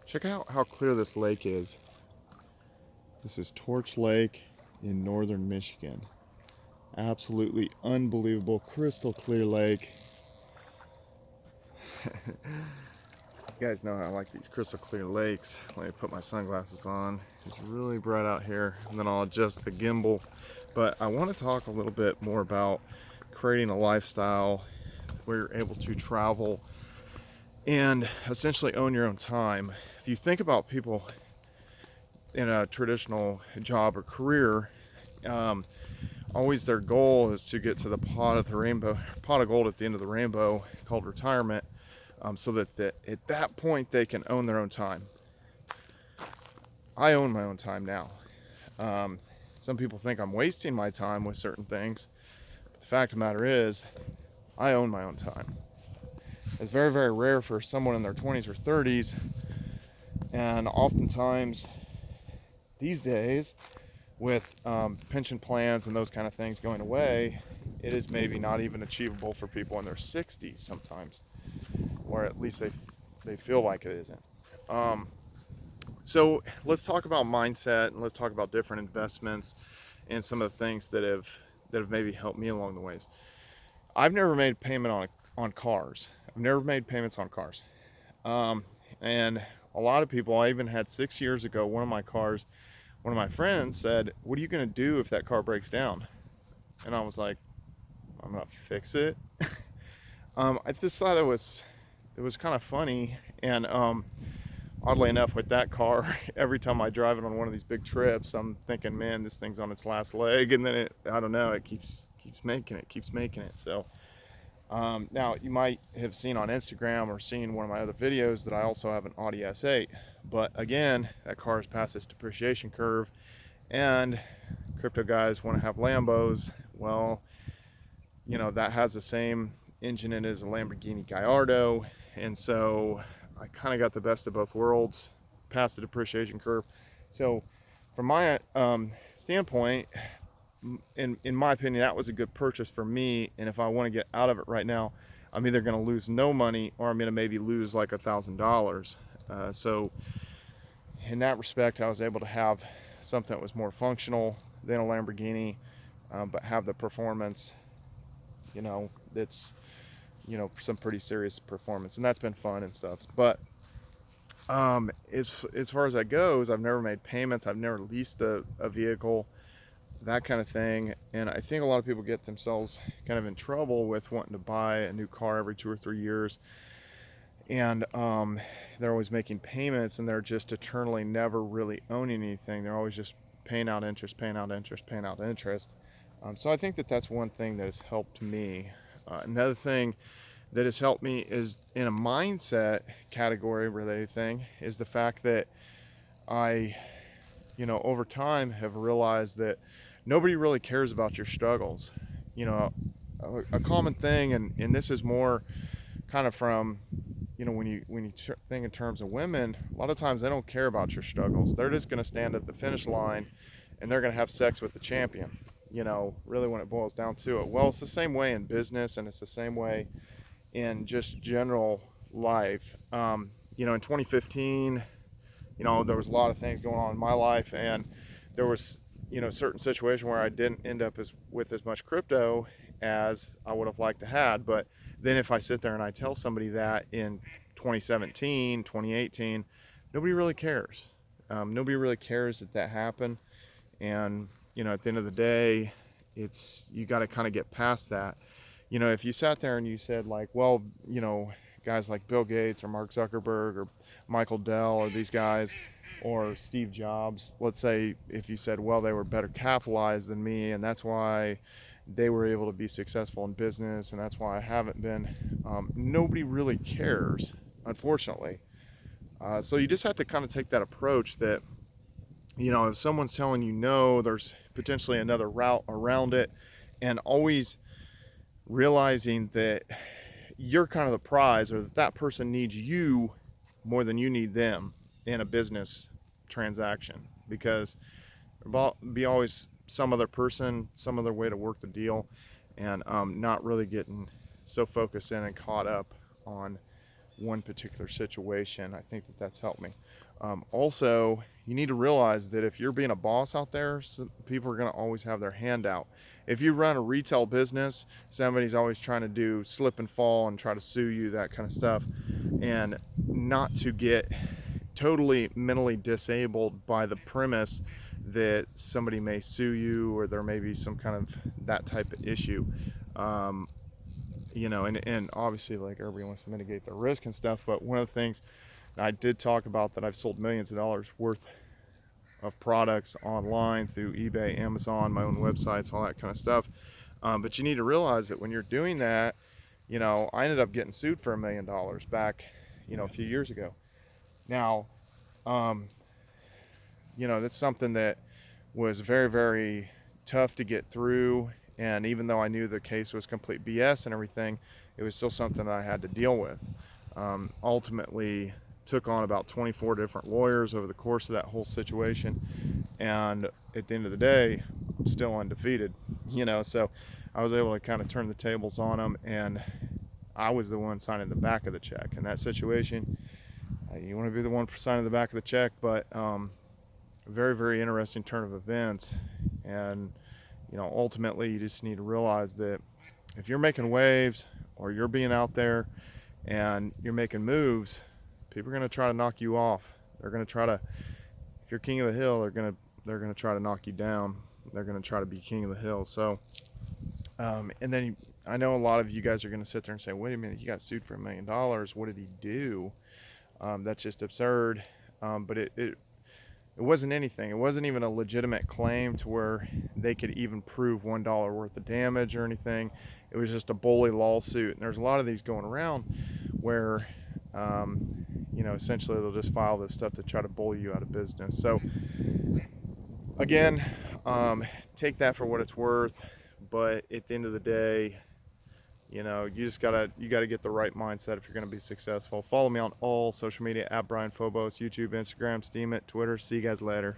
Check out how clear this lake is. This is Torch Lake in northern Michigan. Absolutely unbelievable, crystal clear lake. You guys know how I like these crystal clear lakes. Let me put my sunglasses on. It's really bright out here, and then I'll adjust the gimbal. But I want to talk a little bit more about creating a lifestyle where you're able to travel and essentially own your own time. If you think about people in a traditional job or career, always their goal is to get to the pot of gold at the end of the rainbow, called retirement, so that at that point they can own their own time. I own my own time now. Some people think I'm wasting my time with certain things, but the fact of the matter is, I own my own time. It's very, very rare for someone in their 20s or 30s, and oftentimes these days, with pension plans and those kind of things going away, it is maybe not even achievable for people in their 60s sometimes, or at least they feel like it isn't. So let's talk about mindset, and let's talk about different investments and some of the things that have maybe helped me along the ways. I've never made payment on cars. I've never made payments on cars. And a lot of people, I even had 6 years ago, one of my friends said, "What are you going to do if that car breaks down?" And I was like, "I'm going to fix it." I just thought it was kind of funny. And oddly enough, with that car, every time I drive it on one of these big trips, I'm thinking, man, this thing's on its last leg. And then I don't know, it keeps making it. So now you might have seen on Instagram or seen one of my other videos that I also have an Audi S8. But again, that car has passed its depreciation curve, and crypto guys want to have Lambos. Well, that has the same engine in it as a Lamborghini Gallardo, and so I kind of got the best of both worlds, past the depreciation curve. So from my standpoint, in my opinion, that was a good purchase for me. And if I want to get out of it right now, I'm either going to lose no money, or I'm going to maybe lose like $1,000. So in that respect, I was able to have something that was more functional than a Lamborghini, but have the performance, that's, some pretty serious performance, and that's been fun and stuff. But as far as that goes, I've never made payments. I've never leased a vehicle, that kind of thing. And I think a lot of people get themselves kind of in trouble with wanting to buy a new car every 2 or 3 years, and they're always making payments, and they're just eternally never really owning anything. They're always just paying out interest. So I think that's one thing that has helped me. Another thing that has helped me is in a mindset category related thing, is the fact that I, over time have realized that nobody really cares about your struggles. A common thing, and this is more kind of from, when you think in terms of women, a lot of times they don't care about your struggles. They're just going to stand at the finish line, and they're going to have sex with the champion, really, when it boils down to it. Well, it's the same way in business, and it's the same way in just general life. In 2015, there was a lot of things going on in my life, and there was, certain situation where I didn't end up with as much crypto as I would have liked to had. But then if I sit there and I tell somebody that in 2017, 2018, nobody really cares. Nobody really cares that happened. And, at the end of the day, you got to kind of get past that. If you sat there and you said, like, well, guys like Bill Gates or Mark Zuckerberg or Michael Dell or these guys, or Steve Jobs, let's say if you said, well, they were better capitalized than me, and that's why they were able to be successful in business, and that's why I haven't been. Nobody really cares, unfortunately. So you just have to kind of take that approach that, if someone's telling you no, there's potentially another route around it, and always realizing that you're kind of the prize, or that person needs you more than you need them in a business transaction, because there'll be always some other person, some other way to work the deal, and not really getting so focused in and caught up on one particular situation. I think that that's helped me. Also, you need to realize that if you're being a boss out there, people are going to always have their hand out. If you run a retail business, somebody's always trying to do slip and fall and try to sue you, that kind of stuff. And not to get totally mentally disabled by the premise that somebody may sue you or there may be some kind of that type of issue. Um, and obviously, like, everybody wants to mitigate their risk and stuff, but one of the things I did talk about, that I've sold millions of dollars worth of products online through eBay, Amazon, my own websites, all that kind of stuff. But you need to realize that when you're doing that, I ended up getting sued for $1 million back, a few years ago. Now, that's something that was very, very tough to get through. And even though I knew the case was complete BS and everything, it was still something that I had to deal with. Ultimately, took on about 24 different lawyers over the course of that whole situation. And at the end of the day, I'm still undefeated, so I was able to kind of turn the tables on them, and I was the one signing the back of the check. In that situation, you want to be the one signing the back of the check, but very, very interesting turn of events. And ultimately, you just need to realize that if you're making waves or you're being out there and you're making moves, people are going to try to knock you off. They're going to try to, if you're king of the hill, they're going to try to knock you down. They're going to try to be king of the hill. So, and then I know a lot of you guys are going to sit there and say, wait a minute, he got sued for $1 million. What did he do? That's just absurd. But it wasn't anything. It wasn't even a legitimate claim to where they could even prove $1 worth of damage or anything. It was just a bully lawsuit. And there's a lot of these going around where, essentially they'll just file this stuff to try to bully you out of business. So again, take that for what it's worth. But at the end of the day, you gotta get the right mindset if you're going to be successful. Follow me on all social media at Brian Phobos, YouTube, Instagram, Steam it, Twitter. See you guys later.